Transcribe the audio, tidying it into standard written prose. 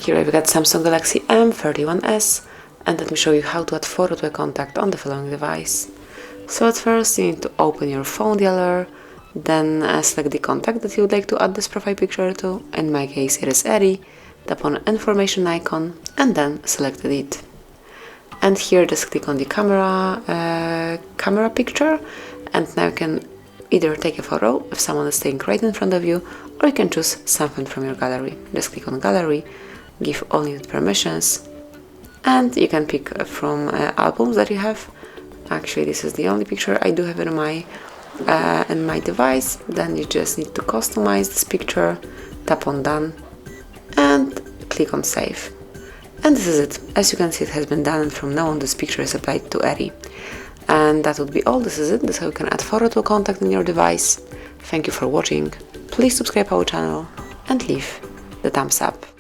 Here I've got Samsung Galaxy M31s, and let me show you how to add photo to a contact on the following device. So at first you need to open your phone dialer, then select the contact that you would like to add this profile picture to. In my case it is Eddie. Tap on information icon and then select edit. And here just click on the camera picture, and now you can either take a photo if someone is staying right in front of you, or you can choose something from your gallery. Just click on gallery, give all needed permissions, and you can pick from albums that you have. Actually, this is the only picture I do have in my device. Then you just need to customize this picture, tap on done, and click on save. And this is it. As you can see, it has been done, and from now on this picture is applied to Eddie. And that would be all. This is it. This is how you can add photo to a contact in your device. Thank you for watching. Please subscribe our channel and leave the thumbs up.